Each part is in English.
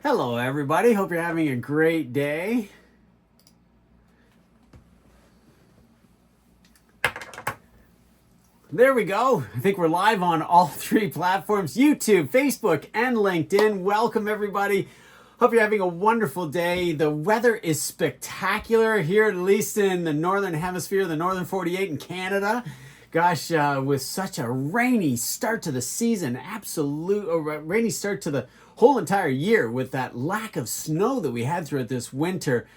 Hello, everybody. Hope you're having a great day. There we go. I think we're live on all three platforms, YouTube, Facebook, and LinkedIn. Welcome, everybody. Hope you're having a wonderful day. The weather is spectacular here, at least in the Northern Hemisphere, the Northern 48 in Canada. Gosh, with such a rainy start to the season, rainy start to the whole entire year with that lack of snow that we had throughout this winter.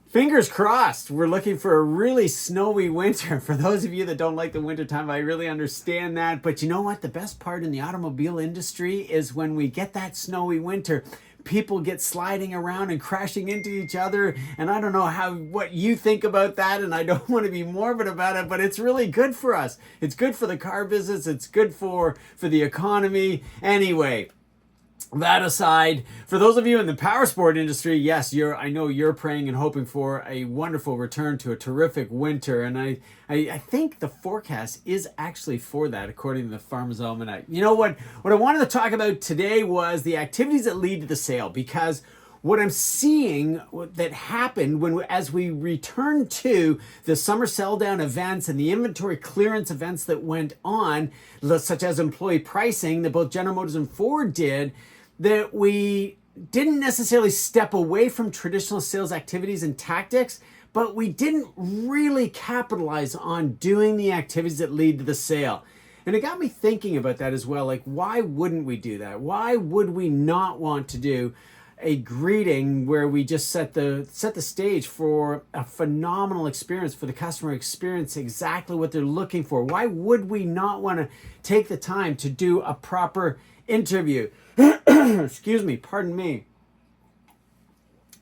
Fingers crossed, we're looking for a really snowy winter. For those of you that don't like the winter time, I really understand that. But you know what? The best part in the automobile industry is when we get that snowy winter, people get sliding around and crashing into each other. And I don't know what you think about that, and I don't want to be morbid about it, but it's really good for us. It's good for the car business. It's good for the economy. Anyway, that aside, for those of you in the power sport industry, yes, I know you're praying and hoping for a wonderful return to a terrific winter, and I think the forecast is actually for that, according to the Farmer's Almanac. You know what I wanted to talk about today was the activities that lead to the sale, because what I'm seeing that happened as we return to the summer sell down events and the inventory clearance events that went on, such as employee pricing that both General Motors and Ford did, that we didn't necessarily step away from traditional sales activities and tactics, but we didn't really capitalize on doing the activities that lead to the sale. And it got me thinking about that as well. Like, why wouldn't we do that? Why would we not want to do a greeting where we just set the stage for a phenomenal experience, for the customer experience exactly what they're looking for? Why would we not want to take the time to do a proper interview? Excuse me, pardon me.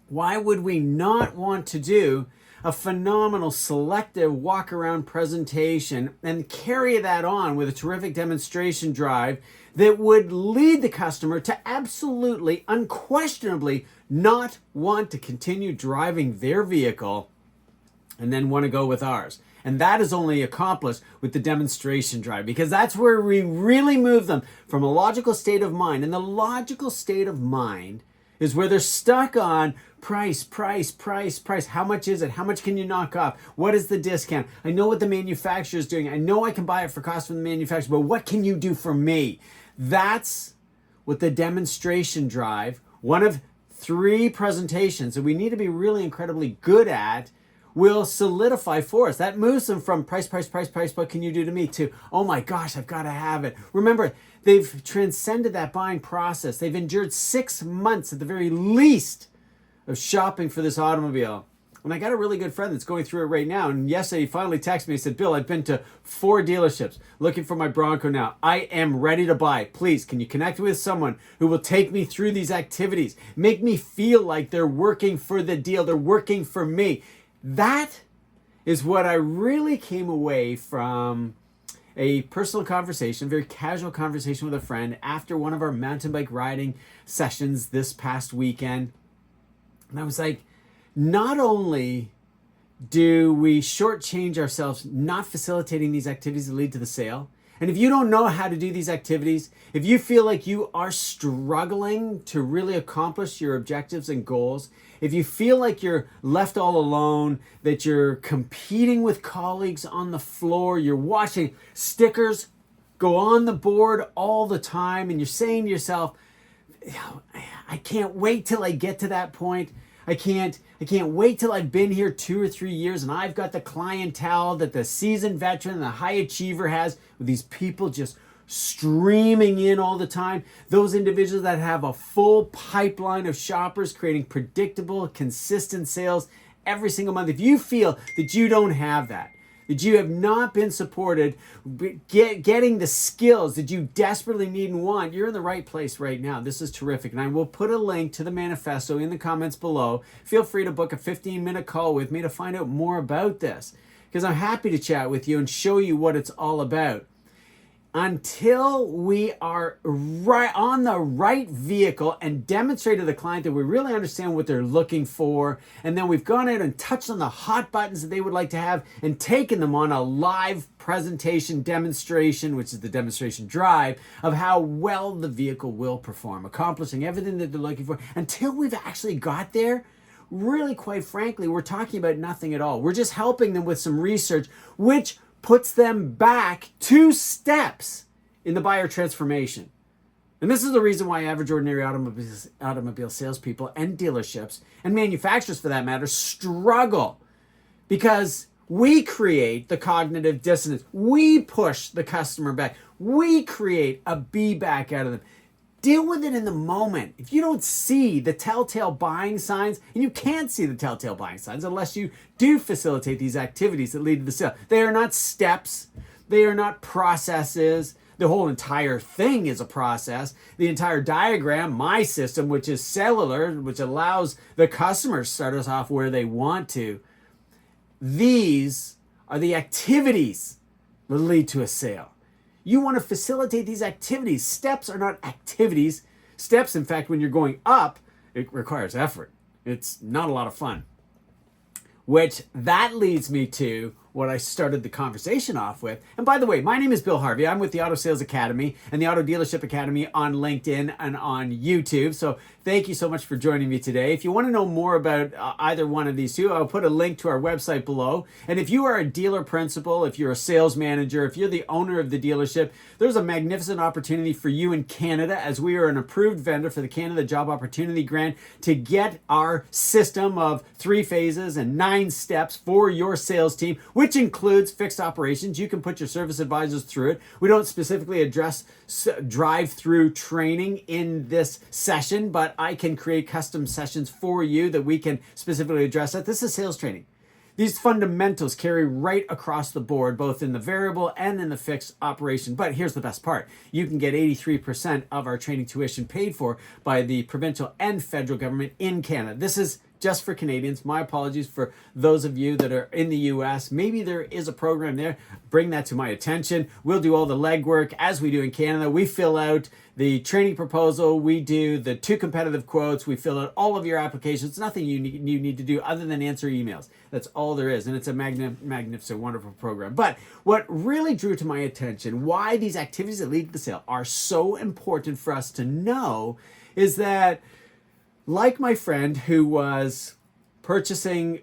Why would we not want to do a phenomenal selective walk around presentation and carry that on with a terrific demonstration drive that would lead the customer to absolutely, unquestionably not want to continue driving their vehicle and then want to go with ours? And that is only accomplished with the demonstration drive, because that's where we really move them from a logical state of mind. And the logical state of mind is where they're stuck on price. How much is it? How much can you knock off? What is the discount? I know what the manufacturer is doing. I know I can buy it for cost from the manufacturer, but what can you do for me? That's what the demonstration drive, one of three presentations that we need to be really incredibly good at, will solidify for us. That moves them from price, what can you do to me, to, oh my gosh, I've got to have it. Remember, they've transcended that buying process. They've endured 6 months at the very least of shopping for this automobile. And I got a really good friend that's going through it right now. And yesterday he finally texted me. He said, Bill, I've been to 4 dealerships looking for my Bronco now. I am ready to buy. Please, can you connect with someone who will take me through these activities? Make me feel like they're working for the deal. They're working for me. That is what I really came away from a personal conversation, very casual conversation with a friend after one of our mountain bike riding sessions this past weekend. And I was like, not only do we shortchange ourselves not facilitating these activities that lead to the sale, and if you don't know how to do these activities, if you feel like you are struggling to really accomplish your objectives and goals, if you feel like you're left all alone, that you're competing with colleagues on the floor, you're watching stickers go on the board all the time, and you're saying to yourself, I can't wait till I get to that point. I can't wait till I've been here 2 or 3 years and I've got the clientele that the seasoned veteran and the high achiever has, with these people just streaming in all the time. Those individuals that have a full pipeline of shoppers creating predictable, consistent sales every single month. If you feel that you don't have that you have not been supported getting the skills that you desperately need and want, you're in the right place right now. This is terrific. And I will put a link to the manifesto in the comments below. Feel free to book a 15-minute call with me to find out more about this, because I'm happy to chat with you and show you what it's all about. until we are right on the right vehicle and demonstrate to the client that we really understand what they're looking for, and then we've gone out and touched on the hot buttons that they would like to have and taken them on a live presentation demonstration, which is the demonstration drive, of how well the vehicle will perform, accomplishing everything that they're looking for. Until we've actually got there, really, quite frankly, we're talking about nothing at all. We're just helping them with some research, which puts them back 2 steps in the buyer transformation. And this is the reason why average ordinary automobile salespeople and dealerships and manufacturers, for that matter, struggle, because we create the cognitive dissonance. We push the customer back. We create a be back out of them. Deal with it in the moment. If you don't see the telltale buying signs, and you can't see the telltale buying signs unless you do facilitate these activities that lead to the sale. They are not steps. They are not processes. The whole entire thing is a process. The entire diagram, my system, which is cellular, which allows the customer to start us off where they want to. These are the activities that lead to a sale. You want to facilitate these activities. Steps are not activities. Steps, in fact, when you're going up, it requires effort. It's not a lot of fun. Which that leads me to what I started the conversation off with. And by the way, my name is Bill Harvey. I'm with the Auto Sales Academy and the Auto Dealership Academy on LinkedIn and on YouTube. So thank you so much for joining me today. If you want to know more about either one of these two, I'll put a link to our website below. And if you are a dealer principal, if you're a sales manager, if you're the owner of the dealership, there's a magnificent opportunity for you in Canada, as we are an approved vendor for the Canada Job Opportunity Grant, to get our system of 3 phases and 9 steps for your sales team, which includes fixed operations. You can put your service advisors through it. We don't specifically address drive-through training in this session, but I can create custom sessions for you that we can specifically address that. This is sales training. These fundamentals carry right across the board, both in the variable and in the fixed operation. But here's the best part. You can get 83% of our training tuition paid for by the provincial and federal government in Canada. This is just for Canadians. My apologies for those of you that are in the US. Maybe there is a program there. Bring that to my attention. We'll do all the legwork as we do in Canada. We fill out the training proposal. We do the 2 competitive quotes. We fill out all of your applications. Nothing you need to do other than answer emails. That's all there is. And it's a magnificent, wonderful program. But what really drew to my attention, why these activities that lead to the sale are so important for us to know, is that, like my friend who is purchasing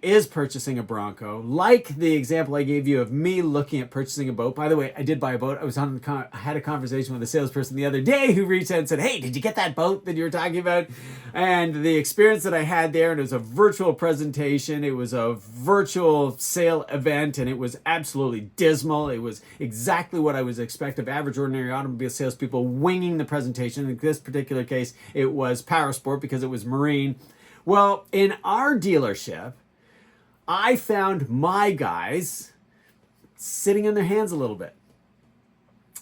a Bronco, like the example I gave you of me looking at purchasing a boat. By the way, I did buy a boat. I had a conversation with a salesperson the other day who reached out and said, "Hey, did you get that boat that you were talking about?" And the experience that I had there, and it was a virtual presentation, it was a virtual sale event, and it was absolutely dismal. It was exactly what I was expect of average ordinary automobile salespeople winging the presentation. In this particular case, it was power sport because it was marine. Well, in our dealership, I found my guys sitting on their hands a little bit.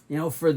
You know, for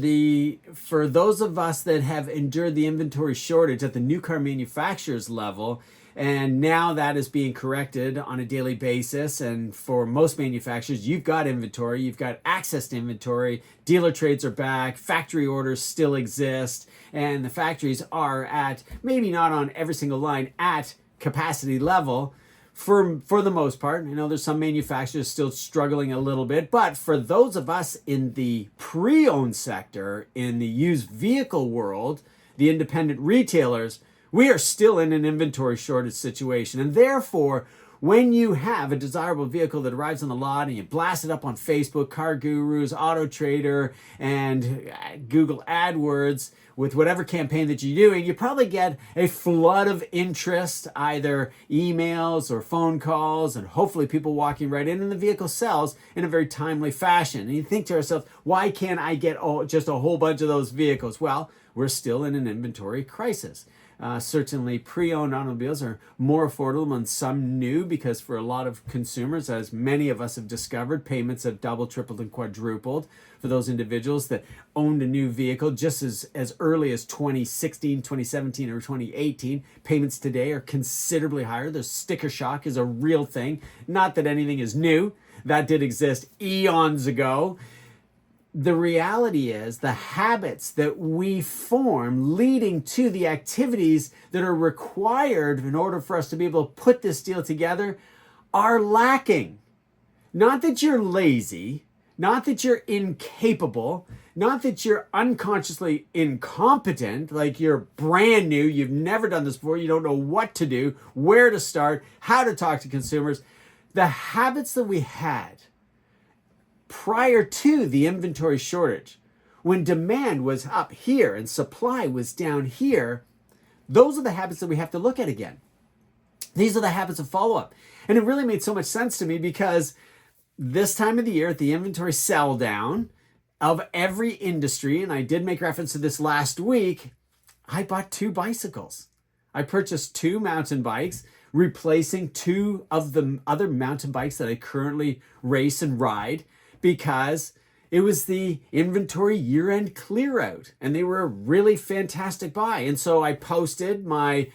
those of us that have endured the inventory shortage at the new car manufacturers level, and now that is being corrected on a daily basis, and for most manufacturers, you've got inventory, you've got access to inventory, dealer trades are back, factory orders still exist, and the factories are at, maybe not on every single line, at capacity level for the most part. You know, there's some manufacturers still struggling a little bit, but for those of us in the pre-owned sector, in the used vehicle world, the independent retailers, we are still in an inventory shortage situation. And therefore, when you have a desirable vehicle that arrives on the lot and you blast it up on Facebook, Car Gurus, Auto Trader, and Google AdWords with whatever campaign that you're doing, you probably get a flood of interest, either emails or phone calls, and hopefully people walking right in, and the vehicle sells in a very timely fashion. And you think to yourself, why can't I get just a whole bunch of those vehicles? Well, we're still in an inventory crisis. Certainly pre-owned automobiles are more affordable than some new, because for a lot of consumers, as many of us have discovered, payments have doubled, tripled, and quadrupled for those individuals that owned a new vehicle just as early as 2016, 2017, or 2018. Payments today are considerably higher. The sticker shock is a real thing. Not that anything is new. That did exist eons ago. the reality is the habits that we form leading to the activities that are required in order for us to be able to put this deal together are lacking. Not that you're lazy, not that you're incapable, not that you're unconsciously incompetent, like you're brand new, you've never done this before, you don't know what to do, where to start, how to talk to consumers. The habits that we had prior to the inventory shortage, when demand was up here and supply was down here, those are the habits that we have to look at again. These are the habits of follow-up. And it really made so much sense to me because this time of the year at the inventory sell down of every industry, and I did make reference to this last week, I bought 2 bicycles. I purchased 2 mountain bikes, replacing 2 of the other mountain bikes that I currently race and ride, because it was the inventory year-end clear out and they were a really fantastic buy. And so I posted my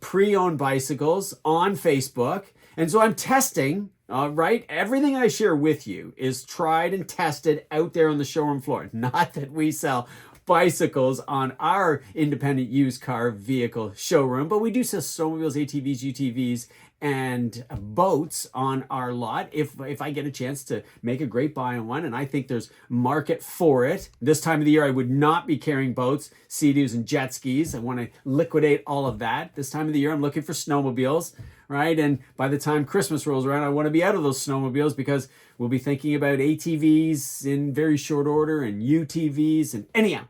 pre-owned bicycles on Facebook. And so I'm testing, right? Everything I share with you is tried and tested out there on the showroom floor. Not that we sell bicycles on our independent used car vehicle showroom, but we do sell snowmobiles, ATVs, UTVs, and boats on our lot if I get a chance to make a great buy on one, and I think there's market for it. This time of the year I would not be carrying boats, Sea-Doos, and jet skis. I want to liquidate all of that. This time of the year I'm looking for snowmobiles, right? And by the time Christmas rolls around, I want to be out of those snowmobiles because we'll be thinking about ATVs in very short order and UTVs. And anyhow,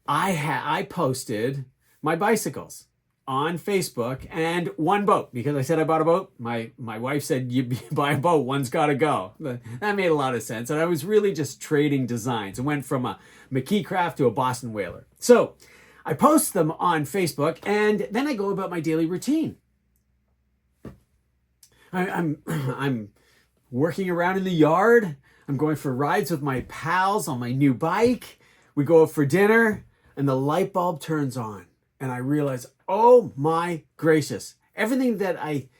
I posted my bicycles on Facebook and 1 boat, because I said I bought a boat. My wife said, you buy a boat, one's got to go. That made a lot of sense. And I was really just trading designs. It went from a McKee Craft to a Boston Whaler. So I post them on Facebook, and then I go about my daily routine. I'm working around in the yard. I'm going for rides with my pals on my new bike. We go out for dinner, and the light bulb turns on. And I realize, oh my gracious, everything that I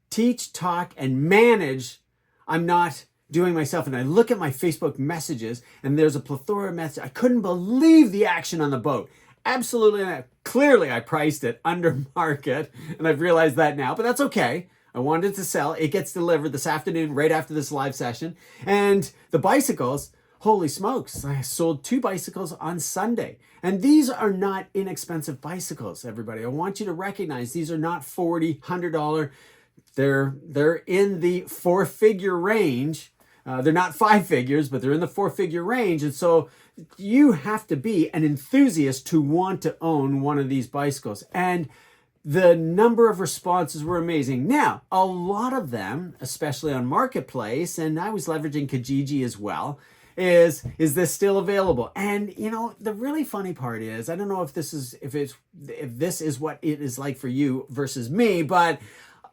teach, talk, and manage, I'm not doing myself. And I look at my Facebook messages, and there's a plethora of messages. I couldn't believe the action on the boat. Absolutely. Clearly, I priced it under market, and I've realized that now, but that's okay. I wanted to sell. It gets delivered this afternoon, right after this live session. And the bicycles, holy smokes, I sold 2 bicycles on Sunday. And these are not inexpensive bicycles, everybody. I want you to recognize these are not $40, $100. They're in the 4-figure range. They're not 5 figures, but they're in the 4-figure range. And so you have to be an enthusiast to want to own one of these bicycles. And the number of responses were amazing. Now, a lot of them, especially on Marketplace, and I was leveraging Kijiji as well, is this still available? And you know, the really funny part is, I don't know if this is what it is like for you versus me, but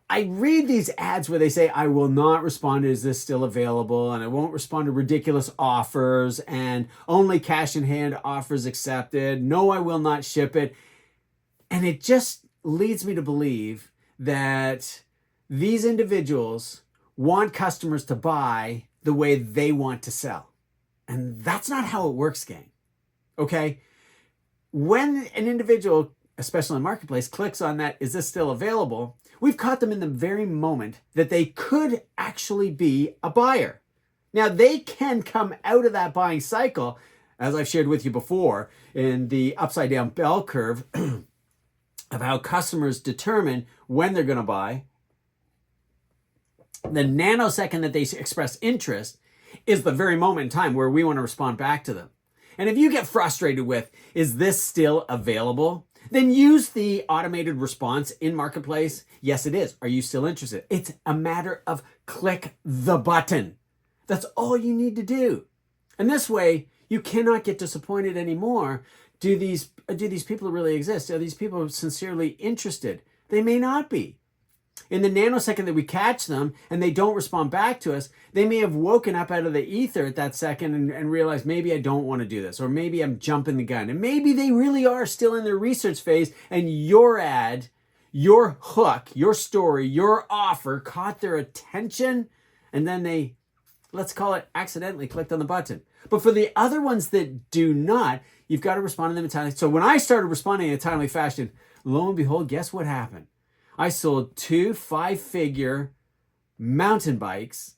I read these ads where they say, I will not respond to, is this still available? And I won't respond to ridiculous offers, and only cash in hand offers accepted. No, I will not ship it. And it just leads me to believe that these individuals want customers to buy the way they want to sell. And that's not how it works, gang. Okay? When an individual, especially in Marketplace, clicks on that, is this still available? We've caught them in the very moment that they could actually be a buyer. Now, they can come out of that buying cycle, as I've shared with you before, in the upside down bell curve of how customers determine when they're going to buy. The nanosecond that they express interest is the very moment in time where we want to respond back to them. And if you get frustrated with, is this still available? Then use the automated response in Marketplace. Yes, it is. Are you still interested? It's a matter of click the button. That's all you need to do. And this way, you cannot get disappointed anymore. Do these people really exist? Are these people sincerely interested? They may not be. In the nanosecond that we catch them and they don't respond back to us, they may have woken up out of the ether at that second and realized, maybe I don't want to do this, or maybe I'm jumping the gun. And maybe they really are still in their research phase, and your ad, your hook, your story, your offer caught their attention, and then they let's call it accidentally clicked on the button. But for the other ones that do not, you've got to respond to them in timely. So when I started responding in a timely fashion, lo and behold, guess what happened? I sold 2 5-figure mountain bikes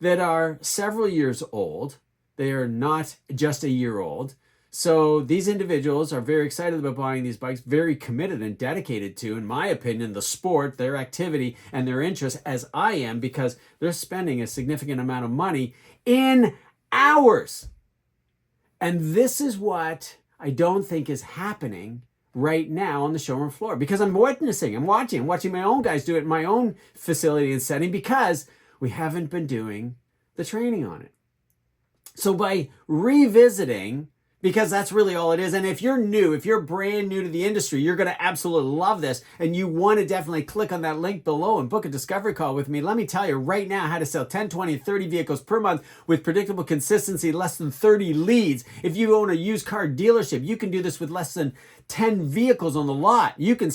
that are several years old. They are not just a year old. So these individuals are very excited about buying these bikes, very committed and dedicated to, in my opinion, the sport, their activity, and their interest, as I am, because they're spending a significant amount of money in hours. And this is what I don't think is happening right now on the showroom floor, because I'm watching my own guys do it in my own facility and setting, because we haven't been doing the training on it. So by revisiting, because that's really all it is. And if you're brand new to the industry, you're going to absolutely love this. And you want to definitely click on that link below and book a discovery call with me. Let me tell you right now how to sell 10, 20, 30 vehicles per month with predictable consistency, less than 30 leads. If you own a used car dealership, you can do this with less than 10 vehicles on the lot. You can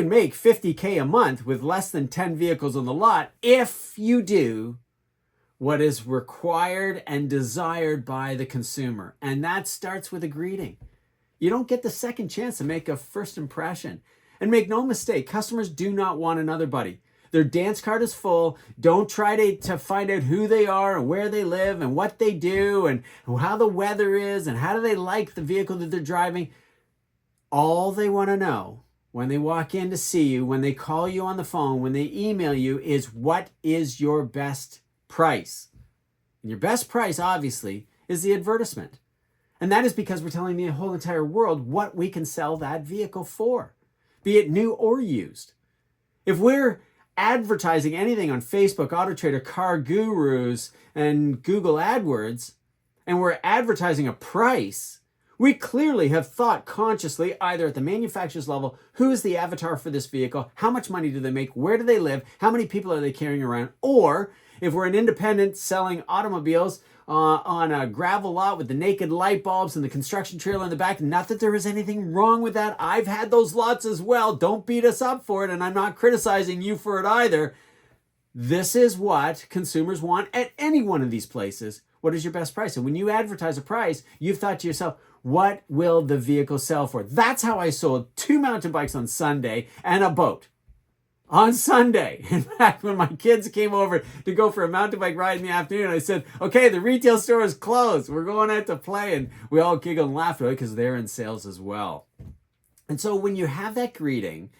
make $50K a month with less than 10 vehicles on the lot if you do what is required and desired by the consumer. And that starts with a greeting. You don't get the second chance to make a first impression. And make no mistake, customers do not want another buddy. Their dance card is full. Don't try to find out who they are and where they live and what they do and how the weather is and how do they like the vehicle that they're driving. All they want to know when they walk in to see you, when they call you on the phone, when they email you, is what is your best price. And your best price, obviously, is the advertisement. And that is because we're telling the whole entire world what we can sell that vehicle for, be it new or used. If we're advertising anything on Facebook, Auto Trader, Car Gurus, and Google AdWords, and we're advertising a price, we clearly have thought consciously, either at the manufacturer's level, who is the avatar for this vehicle, how much money do they make, where do they live, how many people are they carrying around, or if we're an independent selling automobiles on a gravel lot with the naked light bulbs and the construction trailer in the back, not that there is anything wrong with that. I've had those lots as well. Don't beat us up for it, and I'm not criticizing you for it either. This is what consumers want at any one of these places. What is your best price? And when you advertise a price, you've thought to yourself, what will the vehicle sell for? That's how I sold 2 mountain bikes on Sunday and a boat. On Sunday. In fact, when my kids came over to go for a mountain bike ride in the afternoon, I said, okay, the retail store is closed. We're going out to play. And we all giggled and laughed about it because they're in sales as well. And so when you have that greeting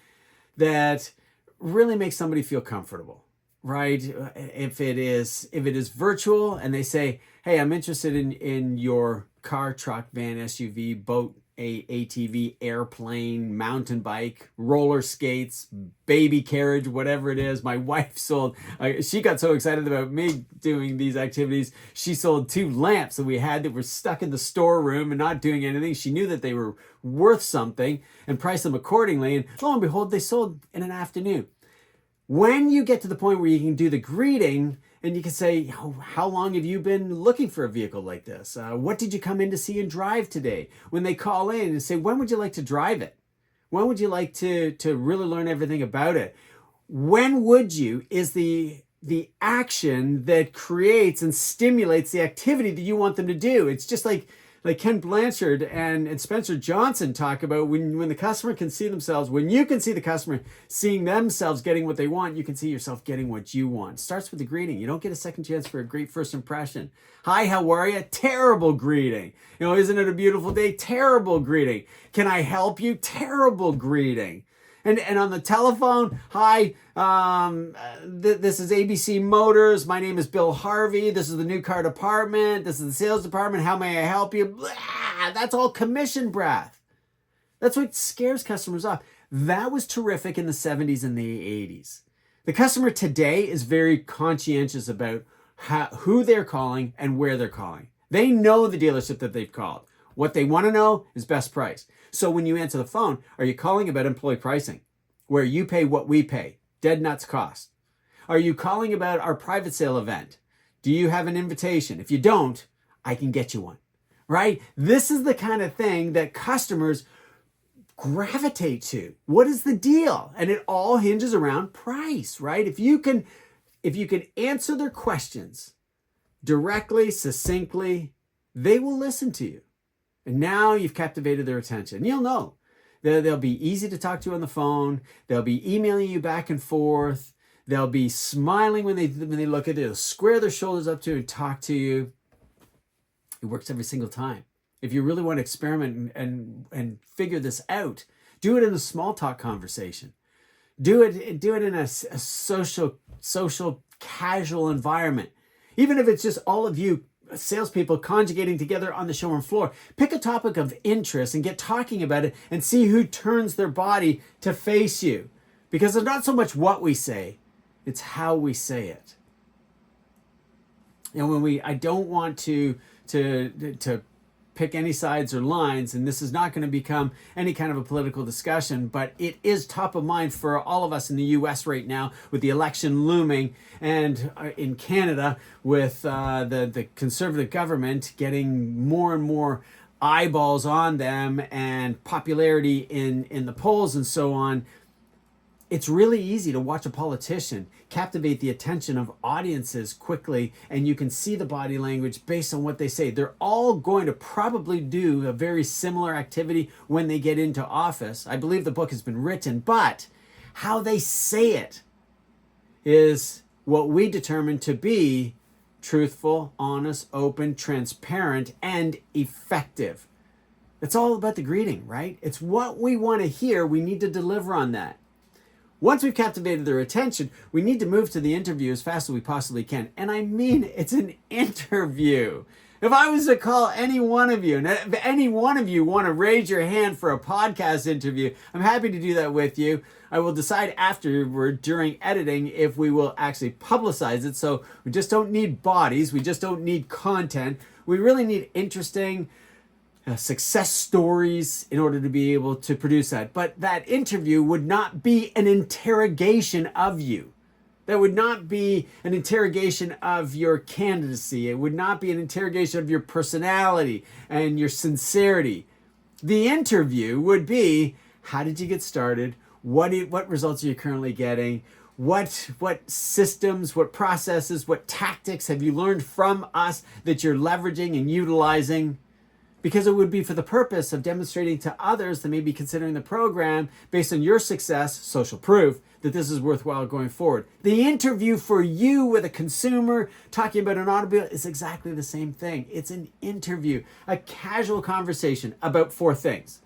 that really makes somebody feel comfortable, right? If it is virtual and they say, hey, I'm interested in your car, truck, van, SUV, boat, ATV, airplane, mountain bike, roller skates, baby carriage, whatever it is. My wife she got so excited about me doing these activities. She sold 2 lamps that we had that were stuck in the storeroom and not doing anything. She knew that they were worth something and priced them accordingly. And lo and behold, they sold in an afternoon. When you get to the point where you can do the greeting and you can say, oh, how long have you been looking for a vehicle like this? What did you come in to see and drive today? When they call in and say, when would you like to drive it? When would you like to really learn everything about it? When would you is the action that creates and stimulates the activity that you want them to do. It's just like Ken Blanchard and Spencer Johnson talk about when the customer can see themselves, when you can see the customer seeing themselves getting what they want, you can see yourself getting what you want. It starts with the greeting. You don't get a second chance for a great first impression. Hi, how are you? Terrible greeting. Isn't it a beautiful day? Terrible greeting. Can I help you? Terrible greeting. And on the telephone, hi, this is ABC Motors. My name is Bill Harvey. This is the new car department. This is the sales department. How may I help you? Blah, that's all commission breath. That's what scares customers off. That was terrific in the 70s and the 80s. The customer today is very conscientious about who they're calling and where they're calling. They know the dealership that they've called. What they want to know is best price. So when you answer the phone, are you calling about employee pricing, where you pay what we pay, dead nuts cost? Are you calling about our private sale event? Do you have an invitation? If you don't, I can get you one, right? This is the kind of thing that customers gravitate to. What is the deal? And it all hinges around price, right? If you can answer their questions directly, succinctly, they will listen to you. And now you've captivated their attention. You'll know. They'll be easy to talk to on the phone. They'll be emailing you back and forth. They'll be smiling when they look at you. They'll square their shoulders up to you and talk to you. It works every single time. If you really want to experiment and figure this out, do it in a small talk conversation. Do it in a social, casual environment. Even if it's just all of you salespeople conjugating together on the showroom floor, pick a topic of interest and get talking about it and see who turns their body to face you. Because it's not so much what we say, it's how we say it. And I don't want to pick any sides or lines, and this is not going to become any kind of a political discussion, but it is top of mind for all of us in the US right now with the election looming, and in Canada with the conservative government getting more and more eyeballs on them and popularity in the polls and so on. It's really easy to watch a politician captivate the attention of audiences quickly, and you can see the body language based on what they say. They're all going to probably do a very similar activity when they get into office. I believe the book has been written, but how they say it is what we determine to be truthful, honest, open, transparent, and effective. It's all about the greeting, right? It's what we want to hear. We need to deliver on that. Once we've captivated their attention, we need to move to the interview as fast as we possibly can. And I mean, it's an interview. If I was to call any one of you, and if any one of you want to raise your hand for a podcast interview, I'm happy to do that with you. I will decide afterward during editing if we will actually publicize it. So we just don't need bodies. We just don't need content. We really need interesting success stories in order to be able to produce that. But that interview would not be an interrogation of you. That would not be an interrogation of your candidacy. It would not be an interrogation of your personality and your sincerity. The interview would be, how did you get started? What results are you currently getting? What systems, what processes, what tactics have you learned from us that you're leveraging and utilizing? Because it would be for the purpose of demonstrating to others that may be considering the program based on your success, social proof, that this is worthwhile going forward. The interview for you with a consumer talking about an automobile is exactly the same thing. It's an interview, a casual conversation about 4 things,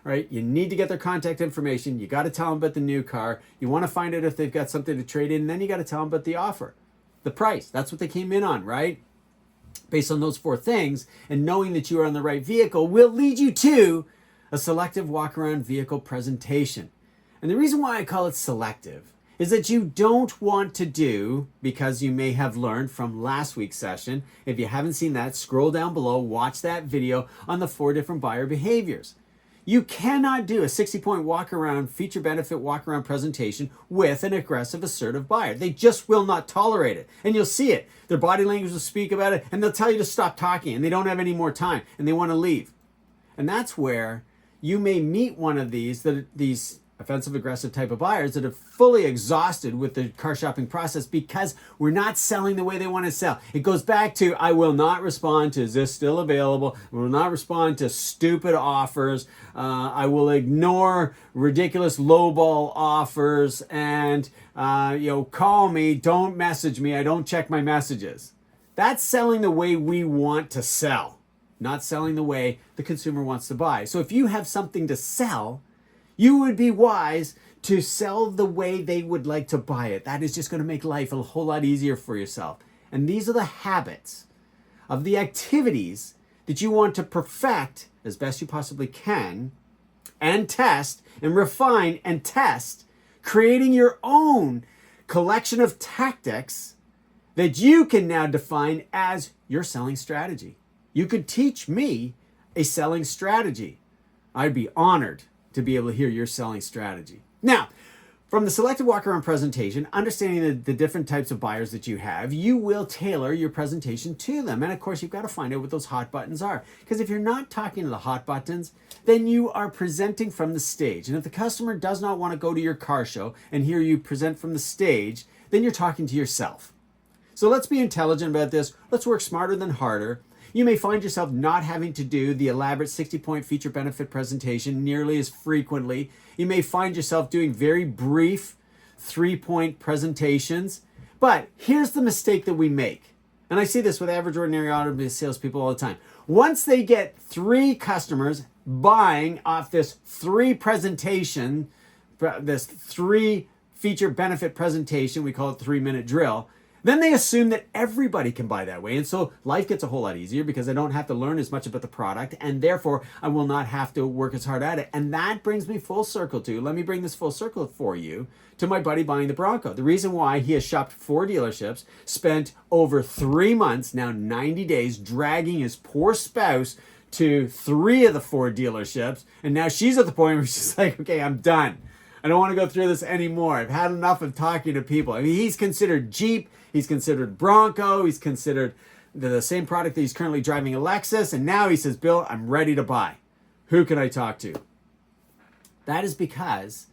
right? You need to get their contact information. You got to tell them about the new car. You want to find out if they've got something to trade in. And then you got to tell them about the offer, the price. That's what they came in on, right? Based on those 4 things, and knowing that you are on the right vehicle will lead you to a selective walk-around vehicle presentation. And the reason why I call it selective is that you don't want to do, because you may have learned from last week's session, if you haven't seen that, scroll down below, watch that video on the 4 different buyer behaviors. You cannot do a 60-point walk-around, feature benefit walk-around presentation with an aggressive, assertive buyer. They just will not tolerate it. And you'll see it. Their body language will speak about it, and they'll tell you to stop talking, and they don't have any more time, and they want to leave. And that's where you may meet one of these offensive, aggressive type of buyers that are fully exhausted with the car shopping process because we're not selling the way they want to sell. It goes back to, I will not respond to, is this still available? I will not respond to stupid offers. I will ignore ridiculous lowball offers, and call me, don't message me, I don't check my messages. That's selling the way we want to sell, not selling the way the consumer wants to buy. So if you have something to sell, you would be wise to sell the way they would like to buy it. That is just going to make life a whole lot easier for yourself. And these are the habits of the activities that you want to perfect as best you possibly can, and test and refine and test, creating your own collection of tactics that you can now define as your selling strategy. You could teach me a selling strategy. I'd be honored to be able to hear your selling strategy. Now, from the selected walk-around presentation, understanding the different types of buyers that you have, you will tailor your presentation to them. And of course, you've got to find out what those hot buttons are. Because if you're not talking to the hot buttons, then you are presenting from the stage. And if the customer does not want to go to your car show and hear you present from the stage, then you're talking to yourself. So let's be intelligent about this. Let's work smarter than harder. You may find yourself not having to do the elaborate 60-point feature benefit presentation nearly as frequently. You may find yourself doing very brief 3-point presentations. But here's the mistake that we make. And I see this with average, ordinary, automobile salespeople all the time. Once they get 3 customers buying off this 3 feature benefit presentation, we call it 3-minute drill, then they assume that everybody can buy that way. And so life gets a whole lot easier because I don't have to learn as much about the product, and therefore I will not have to work as hard at it. And that brings me full circle to, let me bring this full circle for you, to my buddy buying the Bronco. The reason why he has shopped 4 dealerships, spent over 3 months, now 90 days, dragging his poor spouse to 3 of the 4 dealerships, and now she's at the point where she's like, okay, I'm done. I don't want to go through this anymore. I've had enough of talking to people. I mean, he's considered Jeep, he's considered Bronco, he's considered the same product that he's currently driving, a Lexus, and now he says, Bill, I'm ready to buy. Who can I talk to? That is because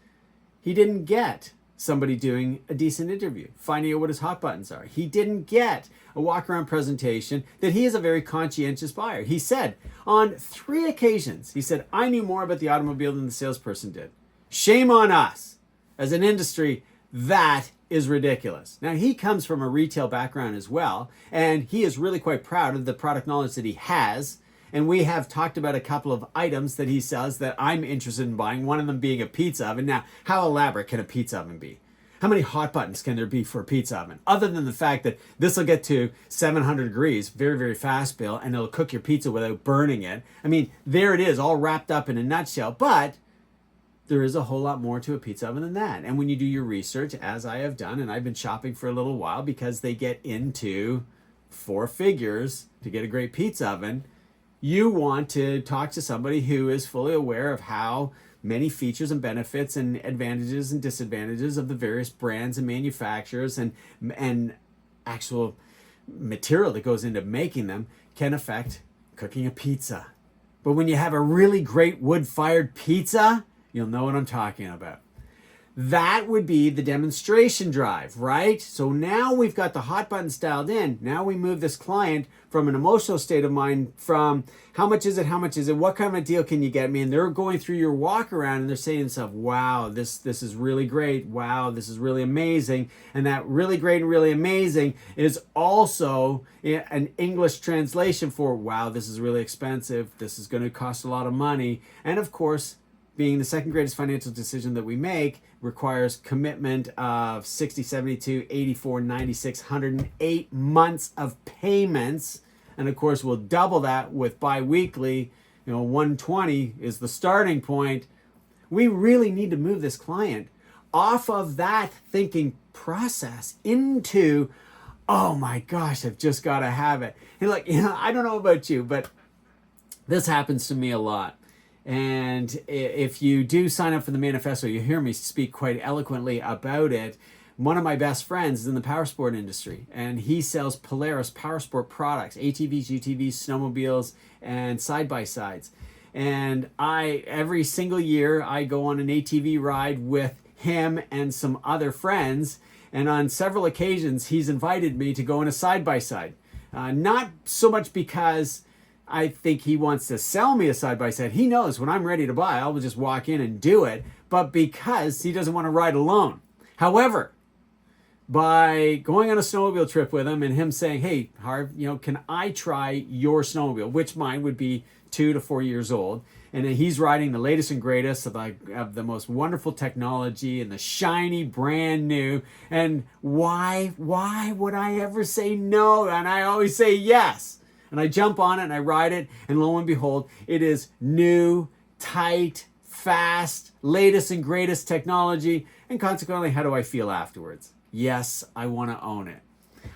he didn't get somebody doing a decent interview, finding out what his hot buttons are. He didn't get a walk-around presentation, that he is a very conscientious buyer. He said on 3 occasions, he said, I knew more about the automobile than the salesperson did. Shame on us. As an industry, that is ridiculous. Now, he comes from a retail background as well, and he is really quite proud of the product knowledge that he has. And we have talked about a couple of items that he sells that I'm interested in buying, one of them being a pizza oven. Now, how elaborate can a pizza oven be? How many hot buttons can there be for a pizza oven? Other than the fact that this will get to 700 degrees very, very fast, Bill, and it'll cook your pizza without burning it. I mean, there it is, all wrapped up in a nutshell. But there is a whole lot more to a pizza oven than that. And when you do your research, as I have done, and I've been shopping for a little while because they get into 4 figures to get a great pizza oven, you want to talk to somebody who is fully aware of how many features and benefits and advantages and disadvantages of the various brands and manufacturers and actual material that goes into making them can affect cooking a pizza. But when you have a really great wood-fired pizza, you'll know what I'm talking about. That would be the demonstration drive, right? So now we've got the hot buttons dialed in. Now we move this client from an emotional state of mind from how much is it, what kind of a deal can you get me? And they're going through your walk around and they're saying to themselves, wow, this is really great. Wow, this is really amazing. And that really great and really amazing is also an English translation for, wow, this is really expensive. This is going to cost a lot of money. And of course, being the second greatest financial decision that we make requires commitment of 60, 72, 84, 96, 108 months of payments. And of course, we'll double that with bi-weekly. 120 is the starting point. We really need to move this client off of that thinking process into, oh my gosh, I've just got to have it. And I don't know about you, but this happens to me a lot. And if you do sign up for the manifesto, you hear me speak quite eloquently about it. One of my best friends is in the power sport industry, and he sells Polaris power sport products, ATVs, UTVs, snowmobiles, and side-by-sides. And every single year, I go on an ATV ride with him and some other friends. And on several occasions, he's invited me to go on a side-by-side. Not so much because I think he wants to sell me a side-by-side. He knows when I'm ready to buy, I'll just walk in and do it, but because he doesn't want to ride alone. However, by going on a snowmobile trip with him and him saying, hey, Harv, can I try your snowmobile, which mine would be 2 to 4 years old, and he's riding the latest and greatest of the most wonderful technology and the shiny brand new, and why would I ever say no? And I always say yes. And I jump on it and I ride it, and lo and behold, it is new, tight, fast, latest and greatest technology. And consequently, how do I feel afterwards? Yes, I want to own it.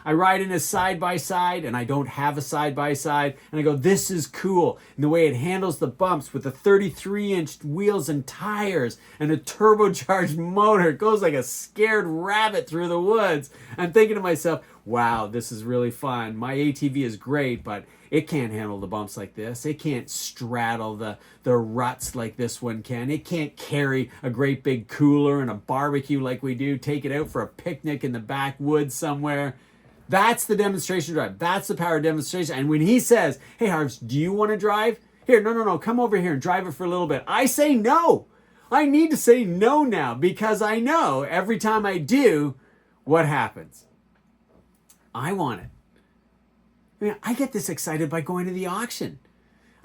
I ride in a side-by-side, and I don't have a side-by-side, and I go, this is cool. And the way it handles the bumps with the 33-inch wheels and tires and a turbocharged motor, it goes like a scared rabbit through the woods. I'm thinking to myself, wow, this is really fun. My ATV is great, but it can't handle the bumps like this. It can't straddle the ruts like this one can. It can't carry a great big cooler and a barbecue like we do, take it out for a picnic in the backwoods somewhere. That's the demonstration drive. That's the power of demonstration. And when he says, hey, Harvey, do you want to drive? Here, no, come over here and drive it for a little bit. I say no. I need to say no now because I know every time I do, what happens? I want it. I mean, I get this excited by going to the auction.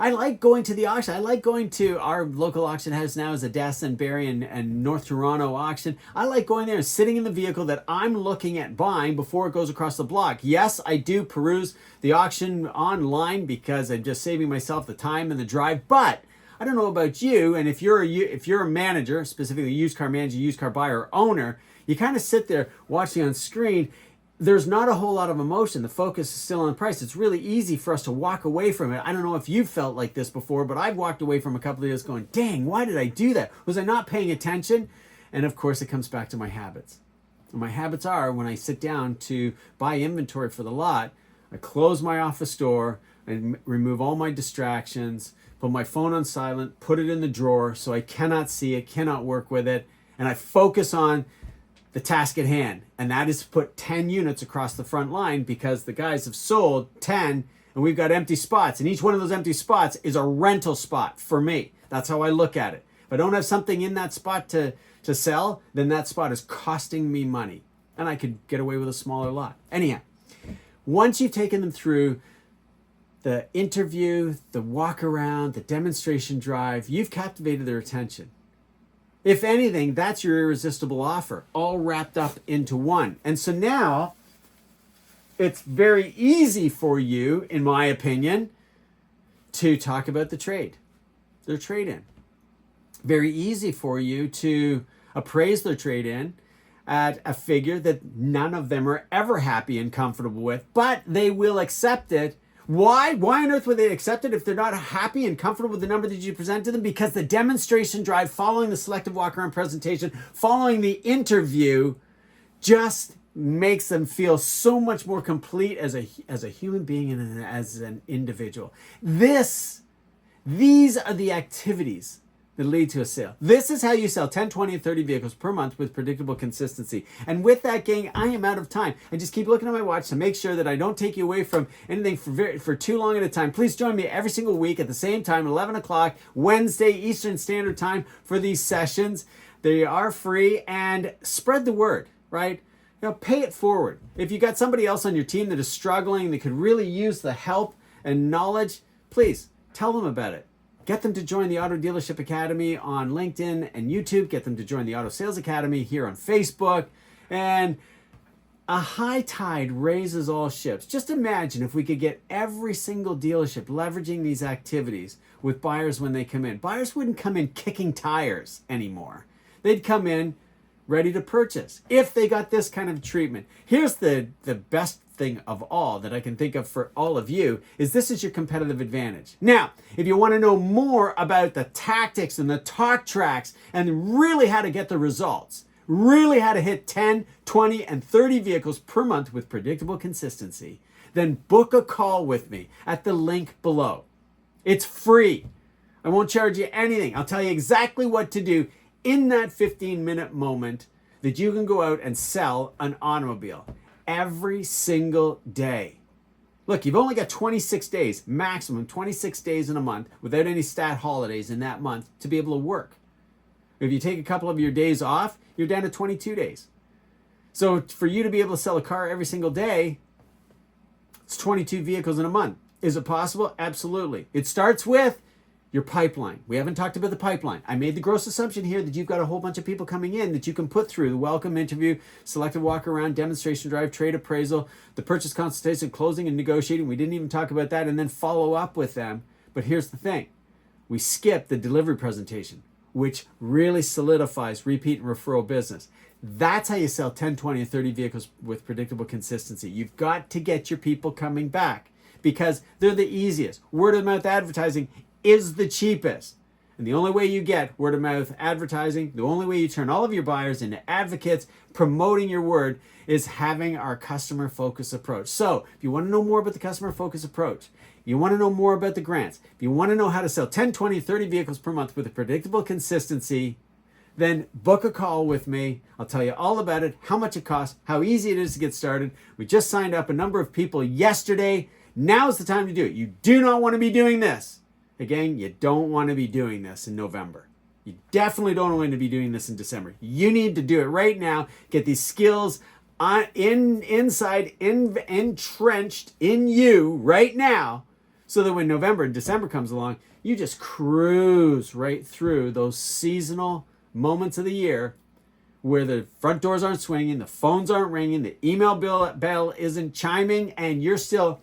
I like going to the auction. I like going to our local auction house now is a Destin, Barrie, and North Toronto auction. I like going there and sitting in the vehicle that I'm looking at buying before it goes across the block. Yes, I do peruse the auction online because I'm just saving myself the time and the drive. But I don't know about you, and if you're a manager, specifically a used car manager, used car buyer, or owner, you kind of sit there watching on screen. There's not a whole lot of emotion. The focus is still on price. It's really easy for us to walk away from it. I don't know if you've felt like this before, but I've walked away from a couple of years going, dang, why did I do that? Was I not paying attention? And of course, it comes back to my habits. And my habits are when I sit down to buy inventory for the lot, I close my office door and remove all my distractions, put my phone on silent, put it in the drawer so I cannot see it, cannot work with it, and I focus on the task at hand, and that is to put 10 units across the front line because the guys have sold 10 and we've got empty spots, and each one of those empty spots is a rental spot for me. That's how I look at it. If I don't have something in that spot to sell, then that spot is costing me money, and I could get away with a smaller lot. Anyhow, once you've taken them through the interview, the walk around, the demonstration drive, you've captivated their attention. If anything, that's your irresistible offer, all wrapped up into one. And so now, it's very easy for you, in my opinion, to talk about the trade, their trade-in. Very easy for you to appraise their trade-in at a figure that none of them are ever happy and comfortable with, but they will accept it. Why? Why on earth would they accept it if they're not happy and comfortable with the number that you present to them? Because the demonstration drive, following the selective walk-around presentation, following the interview, just makes them feel so much more complete as a human being and as an individual. These are the activities that lead to a sale. This is how you sell 10, 20, and 30 vehicles per month with predictable consistency. And with that, gang, I am out of time. I just keep looking at my watch to make sure that I don't take you away from anything for too long at a time. Please join me every single week at the same time, 11 o'clock, Wednesday, Eastern Standard Time for these sessions. They are free, and spread the word, right? Pay it forward. If you got somebody else on your team that is struggling, that could really use the help and knowledge, please tell them about it. Get them to join the Auto Dealership Academy on LinkedIn and YouTube. Get them to join the Auto Sales Academy here on Facebook. And a high tide raises all ships. Just imagine if we could get every single dealership leveraging these activities with buyers when they come in. Buyers wouldn't come in kicking tires anymore. They'd come in ready to purchase if they got this kind of treatment. Here's the best thing of all that I can think of for all of you is this is your competitive advantage. Now, if you want to know more about the tactics and the talk tracks and really how to get the results, really how to hit 10, 20, and 30 vehicles per month with predictable consistency, then book a call with me at the link below. It's free. I won't charge you anything. I'll tell you exactly what to do in that 15-minute moment that you can go out and sell an automobile every single day. Look, you've only got 26 days, maximum 26 days in a month without any stat holidays in that month to be able to work. If you take a couple of your days off, you're down to 22 days. So for you to be able to sell a car every single day, it's 22 vehicles in a month. Is it possible? Absolutely. It starts with your pipeline. We haven't talked about the pipeline. I made the gross assumption here that you've got a whole bunch of people coming in that you can put through the welcome interview, selective walk around, demonstration drive, trade appraisal, the purchase consultation, closing and negotiating. We didn't even talk about that, and then follow up with them. But here's the thing. We skipped the delivery presentation, which really solidifies repeat and referral business. That's how you sell 10, 20, and 30 vehicles with predictable consistency. You've got to get your people coming back because they're the easiest. Word of mouth advertising is the cheapest. And the only way you get word of mouth advertising, the only way you turn all of your buyers into advocates promoting your word is having our customer focus approach. So if you want to know more about the customer focus approach, you want to know more about the grants, if you want to know how to sell 10, 20, 30 vehicles per month with a predictable consistency, then book a call with me. I'll tell you all about it, how much it costs, how easy it is to get started. We just signed up a number of people yesterday. Now's the time to do it. You do not want to be doing this. Again, you don't want to be doing this in November. You definitely don't want to be doing this in December. You need to do it right now. Get these skills entrenched in you right now, so that when November and December comes along, you just cruise right through those seasonal moments of the year where the front doors aren't swinging, the phones aren't ringing, the email bell isn't chiming, and you're still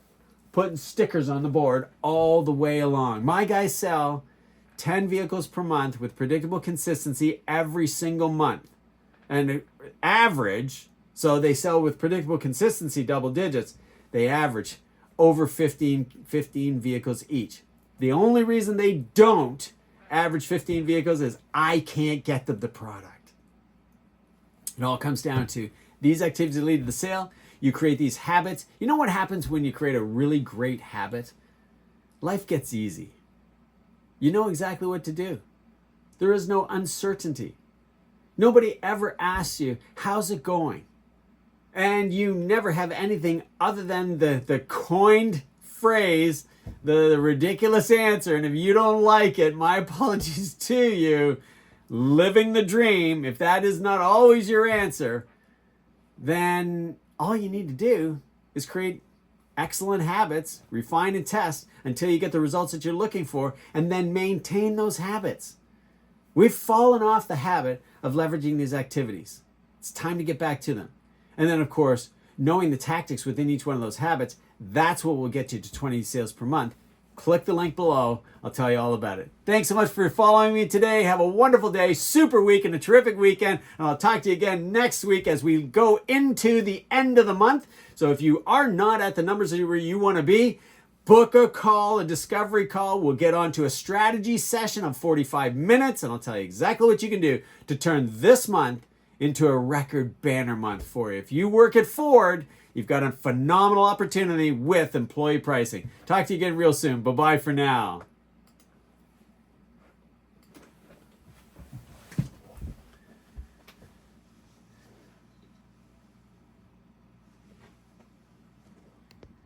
putting stickers on the board all the way along. My guys sell 10 vehicles per month with predictable consistency every single month. And average, so they sell with predictable consistency, double digits, they average over 15 vehicles each. The only reason they don't average 15 vehicles is I can't get them the product. It all comes down to these activities that lead to the sale. You create these habits. You know what happens when you create a really great habit? Life gets easy. You know exactly what to do. There is no uncertainty. Nobody ever asks you, how's it going? And you never have anything other than the coined phrase, the ridiculous answer. And if you don't like it, my apologies to you. Living the dream, if that is not always your answer, then all you need to do is create excellent habits, refine and test until you get the results that you're looking for, and then maintain those habits. We've fallen off the habit of leveraging these activities. It's time to get back to them. And then, of course, knowing the tactics within each one of those habits, that's what will get you to 20 sales per month. Click the link below. I'll tell you all about it. Thanks so much for following me today. Have a wonderful day, super week, and a terrific weekend. And I'll talk to you again next week as we go into the end of the month. So if you are not at the numbers where you want to be, book a call, a discovery call. We'll get onto a strategy session of 45 minutes, and I'll tell you exactly what you can do to turn this month into a record banner month for you. If you work at Ford, you've got a phenomenal opportunity with employee pricing. Talk to you again real soon. Bye-bye for now.